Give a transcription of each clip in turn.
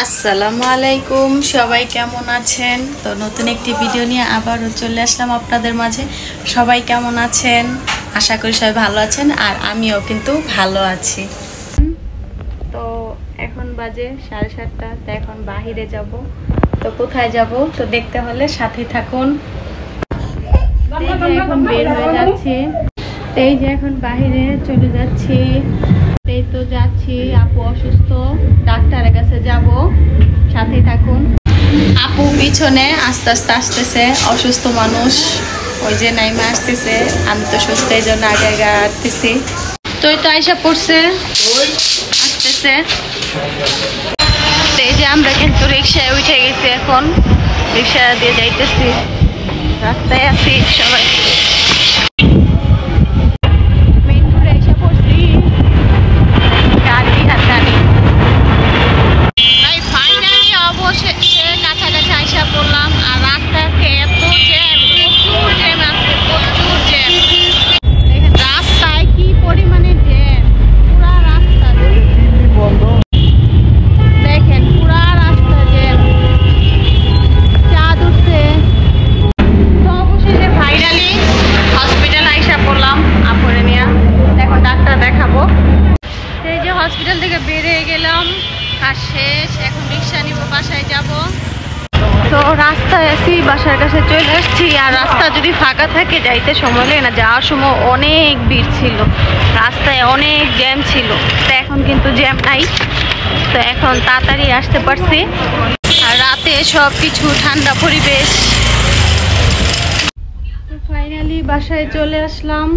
আসসালামু আলাইকুম, সবাই কেমন আছেন? তো নতুন একটি ভিডিও নিয়ে আবারও চলে আসলাম আপনাদের মাঝে। সবাই কেমন আছেন? আশা করি সবাই ভালো আছেন, আর আমিও কিন্তু ভালো আছি। তো এখন বাজে 7:30, তো এখন বাহিরে যাব। তো কোথায় যাব তো দেখতে হলে সাথে থাকুন। এখন বের হয়ে যাচ্ছি, এই যে এখন বাহিরে চলে যাচ্ছি। এই তো যাচ্ছি, আপু অসুস্থ, ডাক্তারের কাছে যাব, সাথে থাকুন। আপু পিছনে আস্তে আস্তে আসতেছে, অসুস্থ মানুষ ওই যে নাইমা আসতেছে, আমি তো সুস্থ, এই জন্য আগে আগে আসতেছি। তো এই তো আইসা পড়ছে, আসতেছে। এই যে আমরা কিন্তু রিক্সায় উঠে গেছি, এখন রিক্সা দিয়ে যাইতেছি, রাস্তায় আছি সবাই। কাছাকাছি আইসা পড়লাম, আর রাস্তায় এত জ্যাম, প্রচুর জ্যাম আছে, প্রচুর জ্যাম। রাস্তায় কি পরিমাণে জ্যাম, পুরা রাস্তা দেখেন, পুরা রাস্তা জ্যাম, চাঁদ উঠছে। তো অবশেষে ফাইনালি হসপিটাল আইসা পড়লাম আপুরে নিয়ে, এখন ডাক্তার দেখাবো। এই যে হসপিটাল থেকে বেরিয়ে গেলাম, কাজ শেষ, এখন রিক্সা নিব, বাসায় যাব। তো রাস্তায় আছি, বাসার কাছে চলে আসছি। আর রাস্তা যদি ফাঁকা থাকে যাইতে সময় লাগে না, যাওয়ার সময় অনেক ভিড় ছিল, রাস্তায় অনেক জ্যাম ছিল। তো এখন কিন্তু জ্যাম নাই, তো এখন তাড়াতাড়ি আসতে পারছি। আর রাতে সব কিছু ঠান্ডা পরিবেশ। তো ফাইনালি বাসায় চলে আসলাম,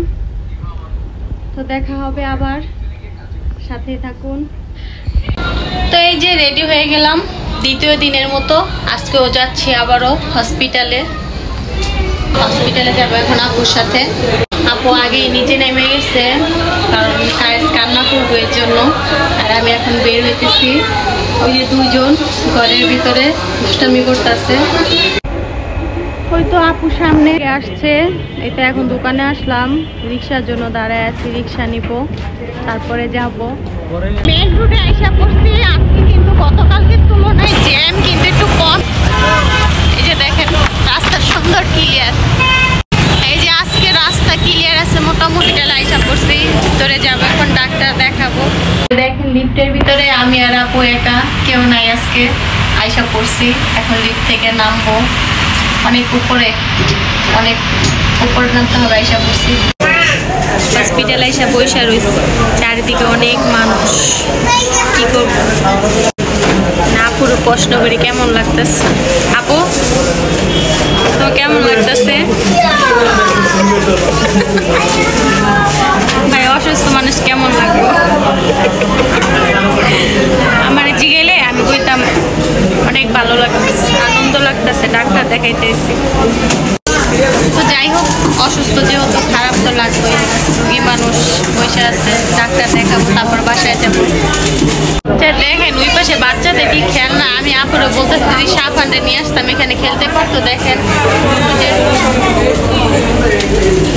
তো দেখা হবে আবার, সাথেই থাকুন। তো এই যে রেডি হয়ে গেলাম দ্বিতীয় দিনের মতো, আজকেও যাচ্ছি আবারও হসপিটালে যাবো এখন আপুর সাথে। আপু আগেই নিচে নেমে গেছে, কারণ কান্না করবো এর জন্য। আর আমি এখন বের হইতেছি, ওই যে দুইজন ঘরের ভিতরে দুষ্টামি করতেছে। ওই তো আপু সামনে আসছে, এটা এখন দোকানে আসলাম, রিক্সার জন্য দাঁড়ায় আছি, রিক্সা নিব, তারপরে যাব। মেন রোডে আইসা পড়ছি, আজকে কিন্তু গতকালকের তুলনায় জ্যাম কিন্তু একটু কম। এই যে দেখেন রাস্তা সুন্দর ক্লিয়ার, এই যে আজকে রাস্তা ক্লিয়ার আছে মোটামুটি। আইসা পড়ছি, ভিতরে যাবো, এখন ডাক্তার দেখাবো। দেখেন লিফটের ভিতরে আমি আর আপু একা, কেউ নাই আজকে। আইসা পড়ছি, এখন লিফট থেকে নামবো, অনেক উপরে নামতে হবে। আইসা পড়ছি, হসপিটালে এসে বসে রয়েছে, চারিদিকে অনেক মানুষ, কি করবো না। পুরো প্রশ্ন করি কেমন লাগতেছে আপু, তো কেমন লাগতেছে? ভাই অসুস্থ মানুষ কেমন লাগবে? আমার জিগেলে আমি কইতাম অনেক ভালো লাগতেছে, আনন্দ লাগতেছে, ডাক্তার দেখাইতেছি। তো যাই হোক, অসুস্থ যেহেতু খারাপ তো লাগবে, রোগী মানুষ বসে আছে, ডাক্তার দেখাবো, তারপর বাসায় যাবো। দেখেন ওই পাশে বাচ্চাদের কি খেলনা, আমি আপুরে বলতে যদি সাফানটা নিয়ে আসতাম এখানে খেলতে পারতো। দেখেন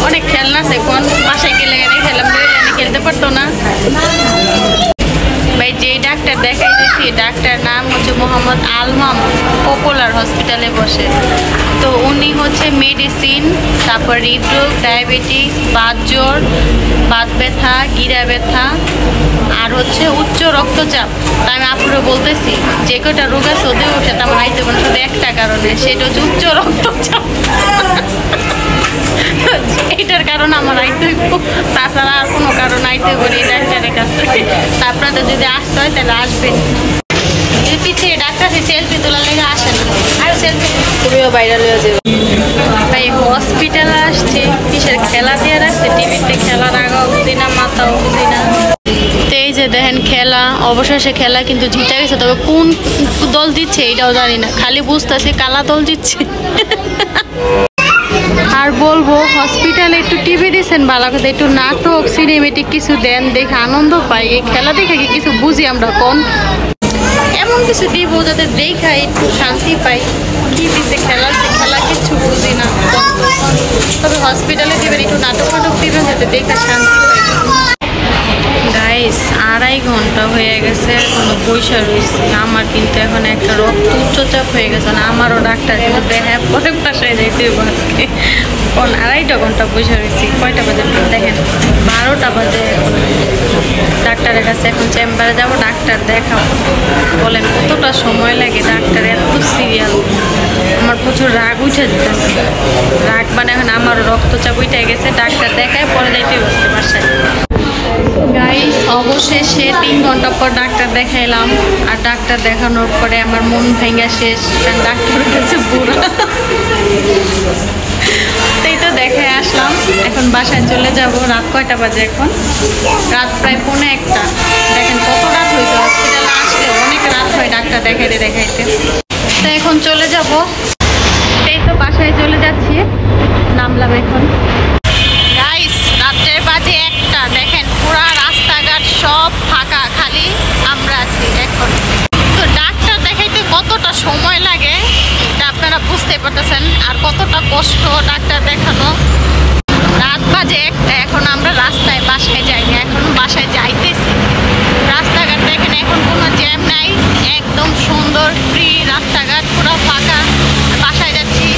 অনেক খেলনা আছে, কোন বাসায় গেলে খেলাম, খেলতে পারতো না। ভাই যে ডাক্তার দেখাইতেছি, ডাক্তার নাম হচ্ছে মোহাম্মদ আলমাম, পপুলার হসপিটালে বসে। তো উনি হচ্ছে মেডিসিন, তারপর হৃদরোগ, ডায়াবেটিস, বাতজ্বর, বাত ব্যথা, গিরা ব্যথা, আর হচ্ছে উচ্চ রক্তচাপ। তা আমি আপনারা বলতেছি যে কটা রোগ আছে ওদের সাথে আমার আইতে পারে, শুধু একটা কারণে, সেটা হচ্ছে উচ্চ রক্তচাপ। এটার কারণ আমার আইতে হইব, তাছাড়া আর কোনো কারণ আইতে হইব এই ডাক্তারের কাছে। তা আপনাদের যদি আসতে হয় তাহলে আসবেন। পিছিয়ে ডাক্তার সেলফি তোলার লেগে আসেন, আর সেলফি তুমিও ভাইরাল হয়ে যাবে। ভাই হসপিটালে আসছে, কিসের খেলা দিয়ে রাখছে, টিভিতে খেলার আগে বুঝি না, মাথাও বুঝি না। তো এই যে দেখেন খেলা, অবশেষে খেলা কিন্তু জিতে গেছে, তবে কোন দল জিতছে এটাও জানি না, খালি বুঝতেছি কালা দল জিতছে। আর বলবো হসপিটালে একটু টিভি দিচ্ছেন ভালো কথা, একটু নাটক সিনেমেটিক কিছু দেন, দেখে আনন্দ পাই। এই খেলা দেখে কি কিছু বুঝি আমরা কোন, এমন কিছু দিব যাতে দেখা একটু শান্তি পাই। কি দিচ্ছে খেলা কিছু বুঝি না, তবে হসপিটালে দিবেন একটু নাটক দিবেন যাতে দেখা শান্তি পাই। গাইস 2.5 ঘন্টা হয়ে গেছে, এখনো বৈশা রয়েছে। আমার কিন্তু এখন একটা রক্ত উচ্চচাপ হয়ে গেছে না, আমারও ডাক্তার কিন্তু দেখায় পরে বাসায় যাইতে হবে আজকে। এখন 2.5 ঘন্টা বৈশা রয়েছি। কয়টা বাজে দেখেন, 12টা বাজে। ডাক্তারের কাছে এখন চেম্বারে যাব, ডাক্তার দেখাবো। বলেন কতটা সময় লাগে, ডাক্তার এত সিরিয়াল। আমার প্রচুর রাগ উঠে যেতেছে, রাগ মানে এখন আমারও রক্তচাপ উঠে গেছে। ডাক্তার দেখায় পরে যাইতে বসতে বাসায়। গাইস অবশেষে 3 ঘন্টা পর ডাক্তার দেখাইলাম। আর ডাক্তার দেখানোর পরে আমার মন ভেঙে শেষ, কারণ ডাক্তারের কাছে বুড়া। তাই তো দেখায় আসলাম, এখন বাসায় চলে যাব। রাত কয়টা বাজে এখন? রাত প্রায় 1:45। দেখেন কত রাত হয়েছে, হসপিটালে আসলে অনেক রাত হয় ডাক্তার দেখাইতে দেখাইতে। তো এখন চলে যাব, এই তো বাসায় চলে যাচ্ছি, নামলাম এখন। গাইস রাত্রের বাজে 1টা, দেখেন পুরা রাস্তাঘাট সব ফাঁকা, খালি আমরা আছি এখন। তো ডাক্তার দেখাইতে কতটা সময় লাগে এটা আপনারা বুঝতে পারতেছেন, আর কতটা কষ্ট ডাক্তার দেখানো। রাত বাজে 1টা, এখন আমরা রাস্তায় বাসায় যাইনি, এখন বাসায় যাইতেছি। রাস্তাঘাট দেখেন এখন কোনো জ্যাম নাই, একদম সুন্দর ফ্রি রাস্তাঘাট, পুরো ফাঁকা। বাসায় যাচ্ছি,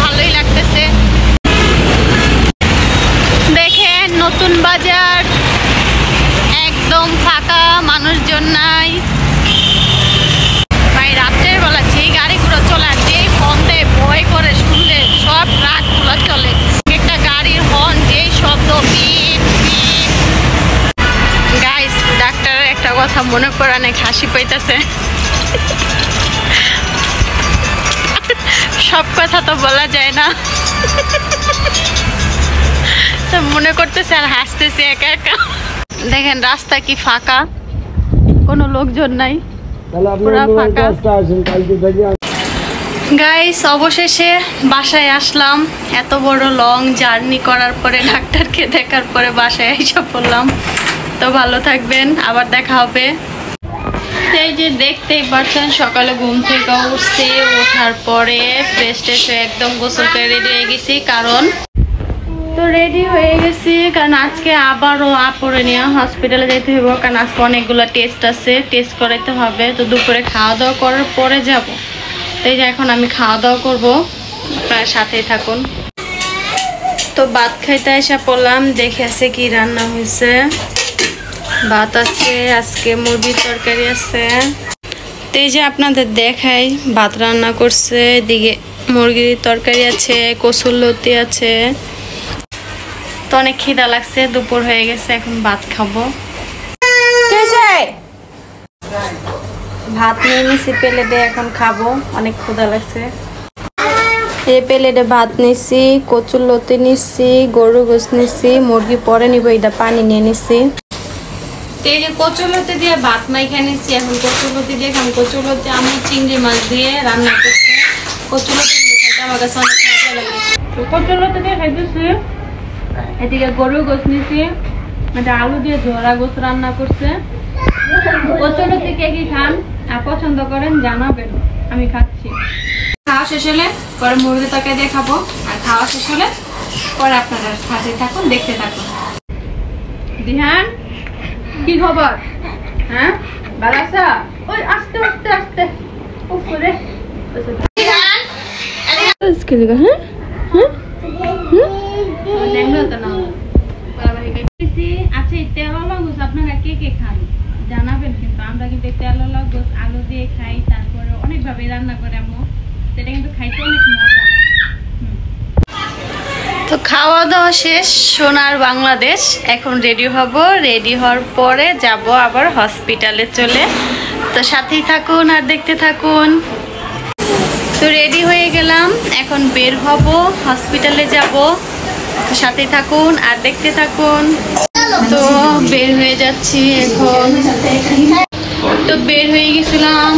ভালোই লাগতেছে। দেখেন নতুন বাজার একদম ফাঁকা, মানুষজন নাই। ভাই রাত্রের বেলা যেই গাড়িগুলো চলে আর যেই হর্ন দেয় ভয় করে শুনলে, সব ট্রাকগুলো চলে, একটা গাড়ির হর্ন যেই শব্দ, পিপ পিপ। গাইস ডাক্তারের একটা কথা মনে করে অনেক হাসি পাইতেছে। সব কথা তো বলা যায় না, তো মনে করতেছে আর হাসতেছে একা একা। দেখেন রাস্তা কি ফাঁকা, কোনো লোকজন নাই, পুরো ফাঁকা। গাইস অবশেষে বাসায় আসলাম। এত বড় লং জার্নি করার পরে, ডাক্তারকে দেখার পরে বাসায় এসে পড়লাম। তো ভালো থাকবেন, আবার দেখা হবে। এই যে দেখতেই পাচ্ছেন সকালে ঘুম থেকে উঠছে, ওঠার পরে ফ্রেশ ট্রেশ হয়ে একদম গোসল করে রেডি হয়ে গেছি। কারণ তো রেডি হয়ে গেছি, কারণ আজকে আবারও আপুরে নিয়ে হসপিটালে যেতে হবে, কারণ আজকে অনেকগুলো টেস্ট আছে, টেস্ট করাইতে হবে। তো দুপুরে খাওয়া দাওয়া করার পরে যাব। এই যে এখন আমি খাওয়া দাওয়া করবো, আপনার সাথেই থাকুন। তো ভাত খাইতে এসে পড়লাম, দেখে আছে কি রান্না হয়েছে। ভাত আছে, আজকে মুরগির তরকারি আছে। তো এই যে আপনাদের দেখাই, ভাত রান্না করছে, এদিকে মুরগির তরকারি আছে, কচুরলতি আছে। তো অনেক খিদা লাগছে, দুপুর হয়ে গেছে, এখন ভাত খাবো। ভাত নিয়ে নিছি প্লেটে, এখন খাবো, অনেক ক্ষুধা লাগছে। এই প্লেটে ভাত নিছি, কচুরলতি নিছি, গরু গোস নিছি, মুরগি পরে নিব, এটা পানি নিয়ে নিছি। এই যে কচুরলতি দিয়ে ভাত মাইখা নিচ্ছি, এখন কচুরলতি দিয়ে খাম। কচুরলতি আমি চিংড়ি মাছ দিয়ে রান্না করছি। কচুরলতি খাইতে আমার কাছে অনেক মজা লাগে। কচুরলতি দিয়ে খাইতেছি। এদিকে গরু গোস নিছি, এটা আলু দিয়ে ঝোড়া গোস রান্না করছে। কচুরলতি কে কি খান আর পছন্দ করেন জানাবেন, আমি খাচ্ছি। খাওয়া শেষ হলে পরে মুরগি তরকারি দিয়ে খাবো, আর খাওয়া শেষ হলে পরে আপনারা সাথে থাকুন, দেখতে থাকুন। দিহান কি খবর? হ্যাঁ ভালো আছো? ওই আস্তে আস্তে আস্তে উপরে দিহান আজকে দিগা। হ্যাঁ হ্যাঁ লেঙ্গা তো না বারবারই খাইছি। আচ্ছা তেল লাগোস আপনারা কে কে খান জানাবেন, কিন্তু আমরা কিন্তু তেল লাগোস আলু দিয়ে খাই, তারপরে অনেক ভাবে রান্না করে আম্মু, সেটা কিন্তু খাইতে অনেক মজা। তো খাওয়া দাওয়া শেষ, সোনার বাংলাদেশ। এখন রেডি হব, রেডি হওয়ার পরে যাব আবার হসপিটালে চলে। তো সাথেই থাকুন আর দেখতে থাকুন। তো রেডি হয়ে গেলাম, এখন বের হব, হসপিটালে যাব। তো সাথেই থাকুন আর দেখতে থাকুন। তো বের হয়ে যাচ্ছি এখন। তো বের হয়ে গেছিলাম,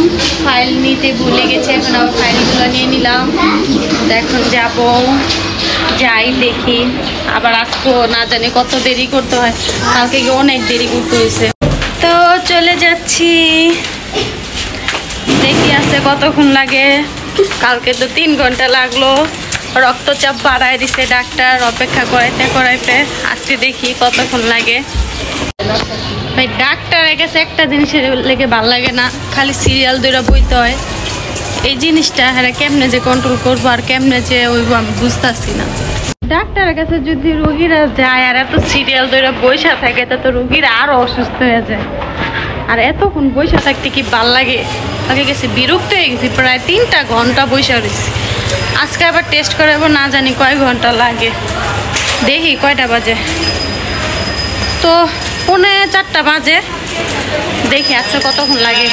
ফাইল নিতে ভুলে গেছে, এখন আবার ফাইলগুলো নিয়ে নিলাম। তো এখন যাব, যাই দেখি, আবার আসবো, না জানি কত দেরি করতে হয়, কালকে গিয়ে অনেক দেরি করতে হয়েছে। তো চলে যাচ্ছি, দেখি আছে কতক্ষণ লাগে। কালকে তো 3 ঘন্টা লাগলো, রক্তচাপ বাড়ায় দিছে ডাক্তার, অপেক্ষা করাইতে করাইতে। আজকে দেখি কতক্ষণ লাগে। ভাই ডাক্তারের কাছে একটা জিনিসের লেগে ভালো লাগে না, খালি সিরিয়াল দুইটা বইতে হয়। এই জিনিসটা হ্যাঁ কেমনে যে কন্ট্রোল করবো আর কেমনে যে ওইব আমি বুঝতেছি না। ডাক্তারের কাছে যদি রোগীরা যায় আর এত সিরিয়াল দুইটা বইসা থাকে তা তো রোগীরা আরো অসুস্থ হয়ে যায়। আর এতক্ষণ বইসা থাকতে কি ভাল লাগে, আগে গেছে বিরক্ত হয়ে গেছি, প্রায় 3টা ঘন্টা বইসা রয়েছি। আজকে আবার টেস্ট করাবো, না জানি কয় ঘন্টা লাগে, দেখি কয়টা বাজে। তো 3:45 বাজে, দেখি আজকে কতক্ষণ লাগে।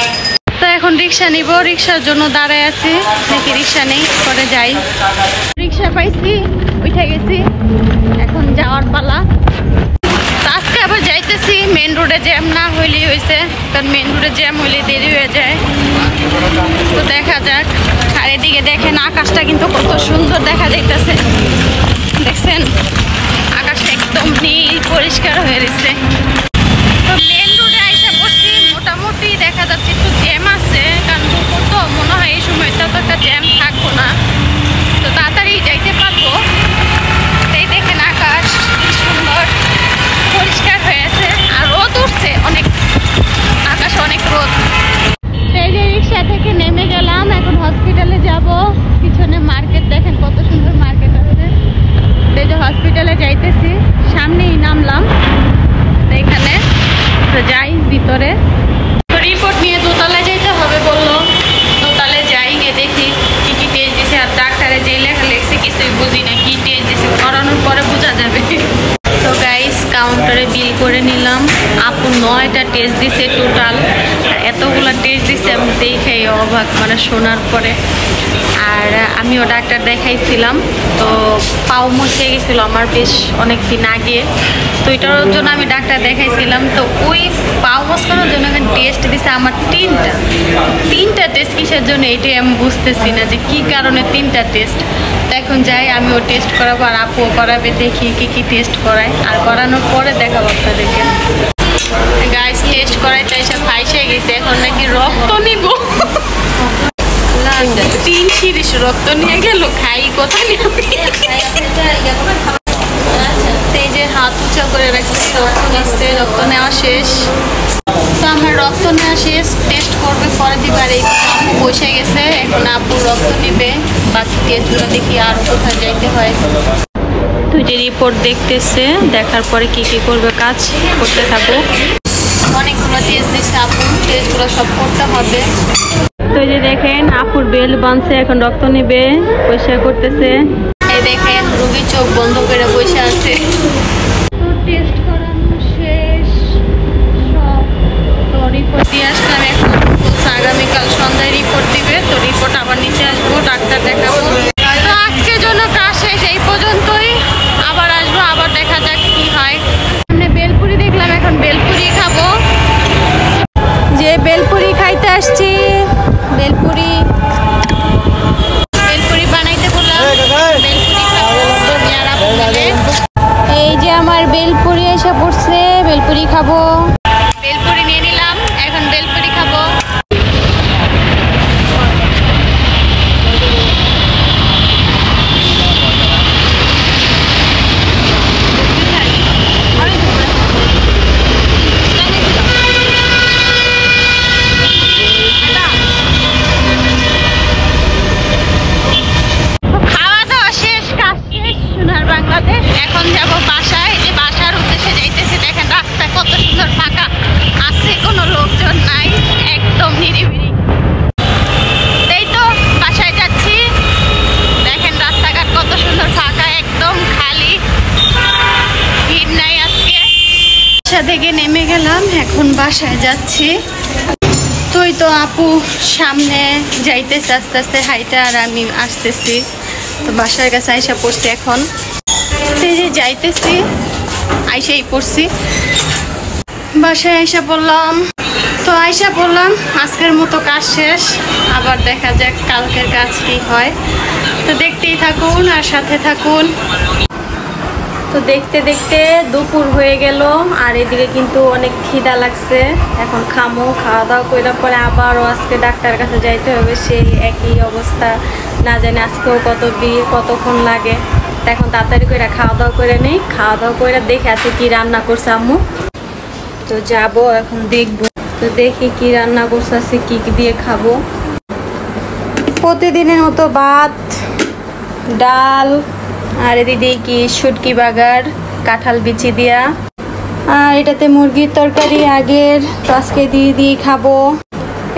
তো এখন রিক্সা নিব, রিক্সার জন্য দাঁড়ায় আছি, দেখি রিক্সা নেই পরে যাই। রিক্সা পাইছি, উঠে গেছি, এখন যাওয়ার পালা। আজকে আবার যাইতেছি মেন রোডে, জ্যাম না হইলেই হয়েছে, কারণ মেন রোডে জ্যাম হইলে দেরি হয়ে যায়। তো দেখা যাক। আর এদিকে দেখেন আকাশটা কিন্তু কত সুন্দর দেখা যাইতেছে, দেখছেন আকাশটা একদম নীল পরিষ্কার হয়ে রয়েছে। তো মেন রোডে আইসা পড়ছি, মোটামুটি দেখা যাচ্ছে একটু জ্যাম আছে, কারণ দুপুর তো মনে হয় এই সময়টা তো একটা জ্যাম থাকবো না, তো তাড়াতাড়ি যাইতে পারবো। এই দেখেন আকাশ কি সুন্দর পরিষ্কার হয়ে আছে, আর রোদ উঠছে অনেক, আকাশে অনেক রোদ। এই যে রিক্সা থেকে নেমে গেলাম, এখন হসপিটালে যাব। পিছনে মার্কেট দেখেন কত সুন্দর মার্কেট আছে। এই যে হসপিটালে যাইতেছি, সামনেই নামলাম। এখানে তো যাই ভিতরে, তো রিপোর্ট নিয়ে দোতলায় যেতে হবে বললো। দোতলায় যাই, গিয়ে দেখি কি কি টেস্ট দিছে। আর ডাক্তারে যে লেখা লেখছে কিছুই বুঝি না, কি টেস্ট দিছে করানোর পরে বোঝা যাবে। তো গাইস কাউন্টারে বিল করে নিলাম। আপু 9টা টেস্ট দিছে টোটাল, এতগুলো টেস্ট দিছে আমি দেখেই অবাক, মানে শোনার পরে। আর আমিও ডাক্তার দেখাইছিলাম, তো পাও মচে গেছিলো আমার বেশ অনেক দিন আগে, তো এটার জন্য আমি ডাক্তার দেখাইছিলাম। তো ওই পাও মচকানোর জন্য এখন টেস্ট দিছে আমার 3টা টেস্ট। কিসের জন্য এটাই আমি বুঝতেছি না যে কি কারণে 3টা টেস্ট। তো এখন যাই, আমিও টেস্ট করাবো আর আপুও করাবে, দেখি কি কি টেস্ট করায়, আর করানোর পরে দেখাবো আপনাদেরকে। গাইস টেস্ট করাইতে এসে ফাইসে গেছে, এখন নাকি রক্ত নিব। 3 সিরিজ রক্ত নিয়ে গেল, খাই কোথায় নিয়ে। এই যে হাত উঁচা করে রাখছে, রক্ত নিচ্ছে, রক্ত নেওয়া শেষ। তো আমার রক্ত নেওয়া শেষ, টেস্ট করবে পরে দিবার। এই আপু বসে গেছে, এখন আপু রক্ত নিবে, বাকি টেস্টগুলো দেখি আর কোথায় যাইতে হয়। তো যে রিপোর্ট দেখতেছে, দেখার পরে কি কি করবে কাজ করতে থাকবো। অনেকগুলো টেস্ট দিচ্ছে আপু, টেস্টগুলো সব করতে হবে। তো এই যে দেখেন আপুর বেল বাঁধছে, এখন রক্ত নেবে, পরিষ্কার করতেছে। এই দেখেন রোগী চোখ বন্ধ করে বসে আছে। টেস্ট করানো শেষ সব, তো রিপোর্ট দিয়ে আসলাম। এখন আগামীকাল সন্ধ্যায় রিপোর্ট দিবে, তো রিপোর্ট আবার নিচে আসবো, ডাক্তার দেখাবো। তো আজকের জন্য কাজ শেষ এই পর্যন্তই, আবার আসবো, আবার দেখা যাক কি হয়। সামনে বেলপুরি দেখলাম, এখন বেলপুরি খাবো। যে বেলপুরি খাইতে আসছি, বেলপুরি বানাইতে বললাম, বেলপুরি খাবো। এই যে আমার বেলপুরি এসে পড়ছে, বেলপুরি খাবো। বেলপুরি নিয়ে নিলাম, এখন বেলপুরি খাবো। এখন যাব বাসায়, যে বাসার উদ্দেশ্যে যাইতেছি। দেখেন রাস্তা কত সুন্দর ফাঁকা আছে, কোনো লোকজন নাই, একদম নিরিবিলি। এই তো বাসায় যাচ্ছি, দেখেন রাস্তাঘাট কত সুন্দর ফাঁকা, একদম খালি, ভিড় নাই আজকে। বাসা থেকে নেমে গেলাম, এখন বাসায় যাচ্ছি। তুই তো আপু সামনে যাইতেছে আস্তে আস্তে হাইটা, আর আমি আসতেছি। তো বাসার কাছে আইসা পড়ছি, এখন যাইতেছি, আইসাই পড়ছি, বাসায় আইসা পড়লাম। তো আইসা পড়লাম, আজকের মতো কাজ শেষ, আবার দেখা যাক কালকের কাজ কি হয়। তো দেখতেই থাকুন আর সাথে থাকুন। তো দেখতে দেখতে দুপুর হয়ে গেল, আর এদিকে কিন্তু অনেক খিদা লাগছে। এখন খামো, খাওয়া দাওয়া করার পরে আবারও আজকে ডাক্তারের কাছে যাইতে হবে, সেই একই অবস্থা। না জানি আজকেও কত ভিড়, কতক্ষণ লাগে। এখন তাড়াতাড়ি করে খাওয়া দাওয়া করে নেই, খাওয়া দাওয়া করে দেখে আছে কি রান্না করছে আম্মু। তো যাব এখন দেখবো। তো দেখি কি রান্না করতেছে, কি কি দিয়ে খাবো। প্রতিদিনের মতো ভাত, ডাল, আর এদিকে কি শুটকি বাগার কাঁঠাল বিচি দিয়া, আর এটাতে মুরগির তরকারি আগের, তো আজকে দিয়ে খাবো।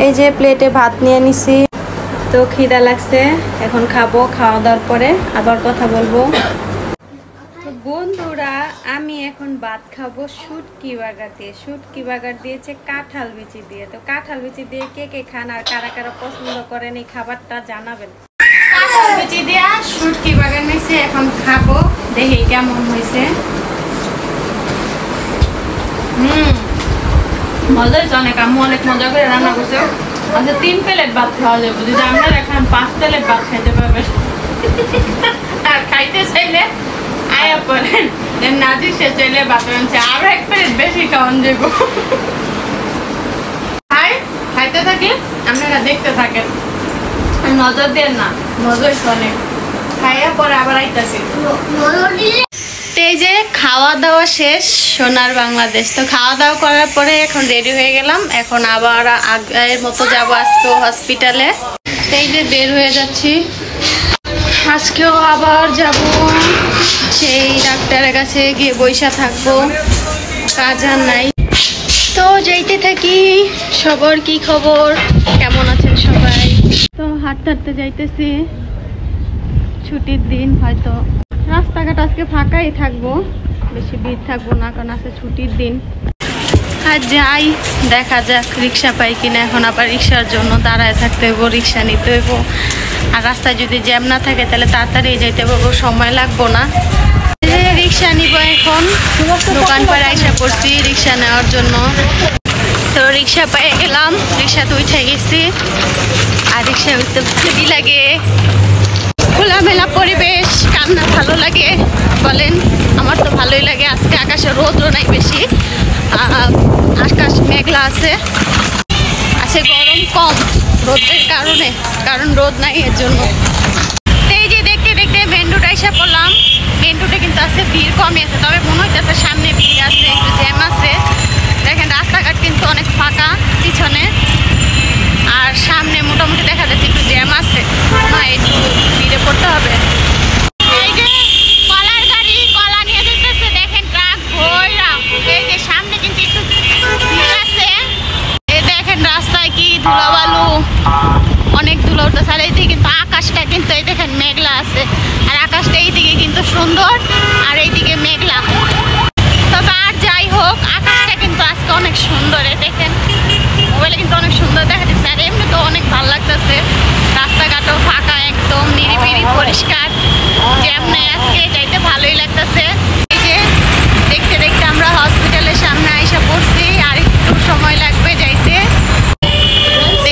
এই যে প্লেটে ভাত নিয়ে নিছি। তো খিদা লাগছে, এখন খাবো। খাওয়া দাওয়ার পরে আবার কথা বলবো। তো বন্ধুরা, আমি এখন ভাত খাবো শুটকি বাগার দিয়ে। শুটকি বাগার দিয়েছে কাঁঠাল বিচি দিয়ে। তো কাঁঠাল বিচি দিয়ে কে কে খান আর কারা কারা পছন্দ করেন এই খাবারটা জানাবেন। কাঁঠাল বিচি দিয়া শুটকি বাগার নিয়েছে, এখন খাবো। দেখি কেমন হয়েছে। মজা হয়েছে অনেক। আম্মু অনেক মজা করে রান্না করছে। আচ্ছা 3 প্লেট ভাত খাওয়া যাবে, যদি আপনারা খান 5 প্লেট ভাত খাইতে পারবেন। আর খাইতে চাইলে আয়া পড়েন, নাজি সে চাইলে ভাত আনছে আরো 1 প্লেট বেশি খাওয়ান যাবো। খাইতে থাকি, আপনারা দেখতে থাকেন, নজর দেন না। মজা হয়েছে অনেক। খাইয়া পরে আবার আইতাছি। এই যে খাওয়া দাওয়া শেষ, সোনার বাংলাদেশ। তো খাওয়া দাওয়া করার পরে এখন রেডি হয়ে গেলাম। এখন আবার আগের মতো যাব আজকে হসপিটালে। এই যে বের হয়ে যাচ্ছি, আজকেও আবার যাব সেই ডাক্তারের কাছে গিয়ে বইসা থাকবো, কাজ আর নাই। তো যাইতে থাকি। সবার কি খবর, কেমন আছেন সবাই? তো হাঁটতে হাঁটতে যাইতেছি, ছুটির দিন, হয়তো রাস্তাঘাট আজকে ফাঁকাই থাকবো, বেশি ভিড় থাকবো না, কারণ আজকে ছুটির দিন। আর যাই, দেখা যাক রিক্সা পাই কিনা। এখন আবার রিক্সার জন্য দাঁড়ায় থাকতে হইব, রিক্সা নিতে হইব। আর রাস্তায় যদি জ্যাম না থাকে তাহলে তাড়াতাড়ি যাইতে পারবো, সময় লাগবো না। রিক্সা নিব এখন, দোকান পাড়ে আইসা পড়ছি রিক্সা নেওয়ার জন্য। তো রিক্সা পেয়ে গেলাম, রিক্সাতে উঠে গেছি। আর রিক্সা উঠতে ভালোই লাগে, খোলামেলা পরিবেশ, কান্না ভালো লাগে বলেন? আমার তো ভালোই লাগে। আজকে আকাশে রোদও নাই বেশি, আকাশ মেঘলা আছে, গরম কম রোদের কারণে, কারণ রোদ নাই এর জন্য। এই যে দেখতে দেখতে মেন রোড আইসা পড়লাম। মেন রোডে কিন্তু আছে ভিড় কমই আছে, তবে মনে হইতেছে সামনে ভিড় আছে, একটু জ্যাম আছে। দেখেন রাস্তাঘাট কিন্তু অনেক ফাঁকা পিছনে, আর সামনে মোটামুটি দেখা যাচ্ছে একটু জ্যাম আছে, না একটু ভিড়ে পড়তে হবে। এই যে কলার গাড়ি কলা নিয়ে যেতেছে, দেখেন ট্রাক ভরা। এই যে সামনে কিন্তু একটু ভিড় আছে। এই দেখেন রাস্তায় কি ধুলাবালু, অনেক ধুলো উঠতেছে। আর এইদিকে কিন্তু আকাশটা কিন্তু এই দেখেন মেঘলা আছে, আর আকাশটা এইদিকে কিন্তু সুন্দর, আর এইদিকে মেঘলা। তবে আর যাই হোক, আকাশটা কিন্তু আজকে অনেক সুন্দর। দেখেন মোবাইলে কিন্তু অনেক সুন্দর দেখা যাচ্ছে, আর এমনি তো অনেক ভালো লাগতেছে। রাস্তাঘাটও ফাঁকা, একদম নিরিবিলি পরিষ্কার, জ্যাম নেই আজকে, যাইতে ভালোই লাগতেছে। এই যে দেখতে দেখতে আমরা হসপিটালের সামনে আইসা পড়ছি, আর একটু সময় লাগবে যাইতে।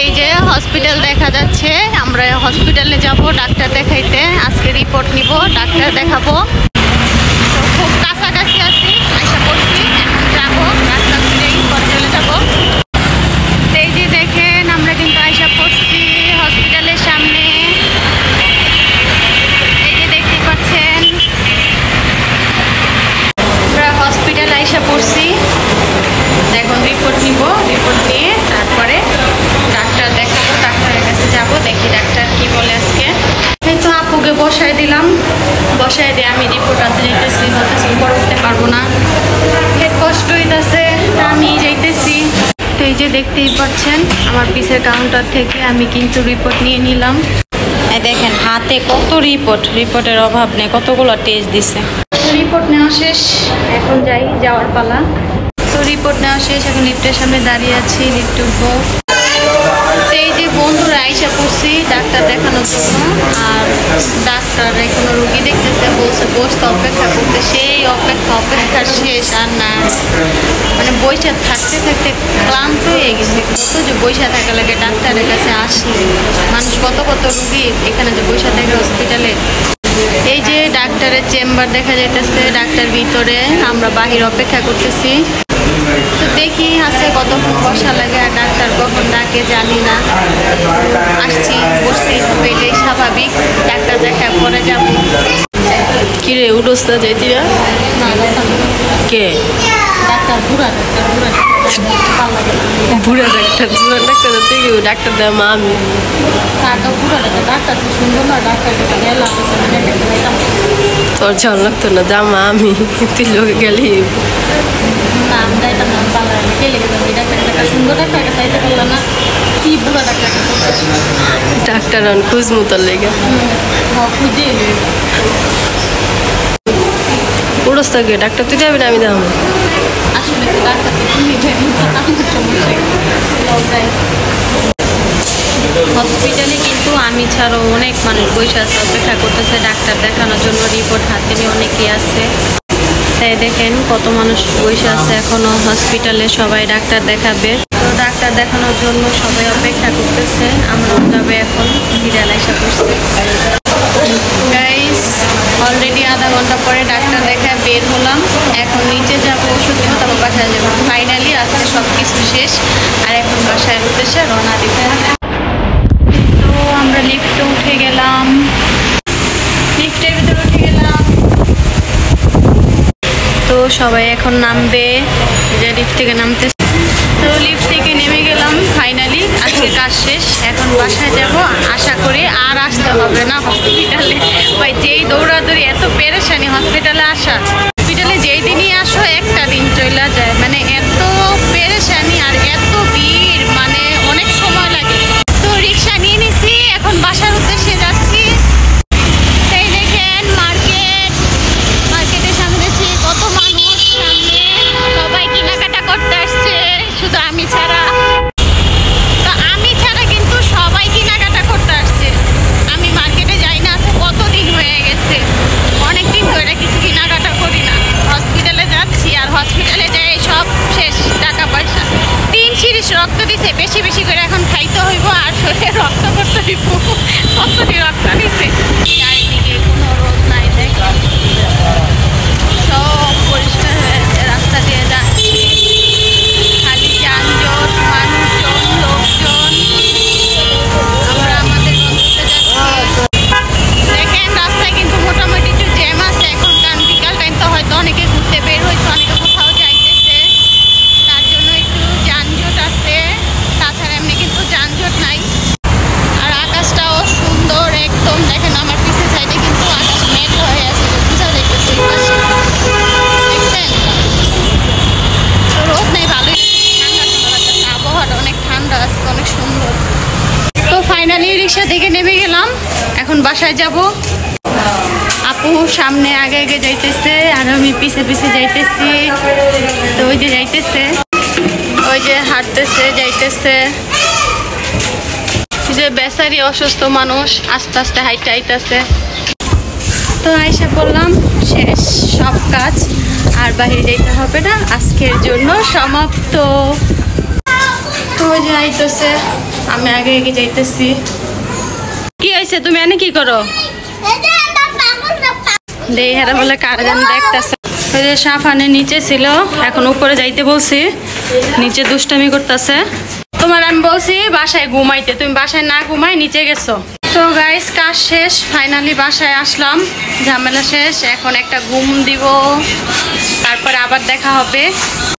এই যে হসপিটাল দেখা যাচ্ছে, আমরা হসপিটালে যাব ডাক্তার দেখাইতে। আজকে রিপোর্ট নিব, ডাক্তার দেখাবো। খুব কাছাকাছি আছি, আইসা পড়ছি, এখন যাবো, রাস্তা ঘুরেই পরে চলে যাবো। এই যে দেখেন আমরা কিন্তু আইসা পড়ছি হসপিটালের সামনে। এই যে দেখতে পাচ্ছেন আমরা হসপিটাল আইসা পড়ছি। এখন রিপোর্ট নিব, রিপোর্ট নিয়ে তারপরে ডাক্তার দেখাবো, ডাক্তারের কাছে যাব, দেখি ডাক্তার কি বলে আজকে। এই তো আপুকে বসায় দিলাম, বসায় দিয়ে আমি রিপোর্ট আনতে যাইতেছি, বলতেছি উপর উঠতে পারবো না, হেড কষ্ট হইতেছে, আমি যাইতেছি। তো এই যে দেখতেই পাচ্ছেন আমার পিসের কাউন্টার থেকে আমি কিন্তু রিপোর্ট নিয়ে নিলাম। দেখেন হাতে কত রিপোর্ট, রিপোর্টের অভাব নেই, কতগুলো টেস্ট দিছে। রিপোর্ট নেওয়া শেষ, এখন যাই, যাওয়ার পালা। তো রিপোর্ট নেওয়া শেষ, এখন লিফটের সামনে দাঁড়িয়ে আছি, লিফট উঠবো। এই যে বন্ধুরা আইসা পড়ছি ডাক্তার দেখানোর জন্য, আর ডাক্তার এখনো রুগী দেখতেছে, বলছে বসতে অপেক্ষা করতে। সেই অপেক্ষা শেষ, আর না মানে বইসা থাকতে থাকতে ক্লান্ত হয়ে গেছে। কত যে বইসা থাকা লাগে ডাক্তারের কাছে আসলে, মানুষ কত কত রুগী এখানে যে বইসা থাকে হসপিটালে। এই যে ডাক্তারের চেম্বার দেখা যাইতেছে, ডাক্তার ভিতরে, আমরা বাহির অপেক্ষা করতেছি। তো দেখি আছে কতক্ষণ বসা লাগে, আর ডাক্তার কখন ডাকে জানি না। আসছি, বসতেই হবে, এটাই স্বাভাবিক। ডাক্তার দেখা পরে যাব। কি কিরে উঠোস না যাইতি না? কে বুড়া ডাক্তার জুয়ান ডাক্তার তুই ডাক্তার দেয় মা আমি তোর ঝল লাগতো না যা মা আমি তুই লোকে গেলি ডাক্তার খুঁজ মতোর লেগে উড়োস থাকে ডাক্তার তুই যাবি না আমি দাম হসপিটালে কিন্তু আমি ছাড়াও অনেক মানুষ বসে আছে, অপেক্ষা করতেছে ডাক্তার দেখানোর জন্য। রিপোর্ট হাতে নিয়ে অনেকেই আছে, তাই দেখেন কত মানুষ বসে আছে এখনো হসপিটালে, সবাই ডাক্তার দেখাবে। তো ডাক্তার দেখানোর জন্য সবাই অপেক্ষা করতেছে। আমরা যাবে এখন, সিরিয়াল এসে করছে গাইস। অলরেডি আধা ঘন্টা পরে ডাক্তার দেখায় বের হলাম। এখন নিচে যাবো, ওষুধ নিয়ে তারপর বাসায় যাবো। ফাইনালি আজকে সব কিছু শেষ, আর এখন বাসায় উঠেছে রওনা দিতে। তো আমরা লিফটে উঠে গেলাম, লিফটের ভিতরে উঠে গেলাম। তো সবাই এখন নামবে, যে লিফট থেকে নামতে। তো লিফট থেকে নেমে গেলাম ফাইনালি, আজকে কাজ শেষ। এখন বাসায় যাব, আশা করি আর আসতে হবে না হসপিটালে। ভাই যেই দৌড়াদৌড়ি, এত পেরেশানি হসপিটালে আসা। হসপিটালে যেই দিনই আসো একটা দিন চলে যায়, মানে এত পেরেশানি আর এত ভিড়, মানে অনেক সময় লাগে। তো রিক্সা নিয়ে নিছি, এখন বাসার উদ্দেশ্যে যাচ্ছি। সেই দেখেন মার্কেটের সামনে কত মানুষ, সামনে সবাই কেনাকাটা করতে আসছে, শুধু আমি ছাড়া। তো আমি ছাড়া কিন্তু সবাই কেনাকাটা করতে আসছে। আমি মার্কেটে যাই না, আছে কতদিন হয়ে গেছে, অনেকদিন ধরে কিছু কেনাকাটা করি না। হসপিটালে যাচ্ছি, আর হসপিটালে যাই সব শেষ টাকা পয়সা। 3 সিরিজ রক্ত দিছে, বেশি বেশি করে এখন খাইতে হইব, আর শরীরে রক্ত করতে হইব। কতটি রক্ত দিছে, চারিদিকে কোনো রোদ নাই, দেখ সব পরিষ্কার হয়েছে। রাস্তা দিয়ে যাচ্ছি, খালি যানজট, মানুষজন, লোকজন। আমরা আমাদের গন্তব্যে যাচ্ছি। দেখেন রাস্তায় কিন্তু মোটামুটি একটু জ্যাম আছে এখন, কারণ বিকাল টাইম তো হয়তো অনেকে ঘুরতে বের হয়েছে, অনেকে কোথাও যাইতেছে, তার জন্য একটু যানজট আছে। তাছাড়া এমনি কিন্তু যানজট নাই। আর আকাশটাও সুন্দর একদম, দেখেন আমার পিছের সাইডে কিন্তু আকাশ মেঘলা হয়ে আছে, বোঝা যাইতেছে। দেখছেন রোদ নেই, ভালোই ঠান্ডা ঠান্ডা লাগতেছে, আবহাওয়াটা অনেক ঠান্ডা আজকে, অনেক সুন্দর। তো ফাইনালি রিক্সা থেকে নেমে গেলাম, এখন বাসায় যাব। আপু সামনে আগে আগে যাইতেছে, আর আমি পিছে পিছে যাইতেছি। তো ওই যে যাইতেছে, ওই যে হাঁটতেছে যাইতেছে, যে বেচারি অসুস্থ মানুষ আস্তে আস্তে হাইটে আইতেছে। তো আইসা বললাম শেষ সব কাজ, আর বাইরে যাইতে হবে না, আজকের জন্য সমাপ্ত। তো ওই যে আইতেছে, আমি আগে আগে যাইতেছি। কি হয়েছে, তুমি এনে কি করো? দেহারা বলে কারজন দেখতেছে। ওই যে সাফানে নিচে ছিল, এখন উপরে যাইতে বলছি, নিচে দুষ্টামি করতেছে। তোমার আমি বলছি বাসায় ঘুমাইতে, তুমি বাসায় না ঘুমাই নিচে গেছো। তো গাইস কাজ শেষ, ফাইনালি বাসায় আসলাম, ঝামেলা শেষ। এখন একটা ঘুম দিব, তারপরে আবার দেখা হবে।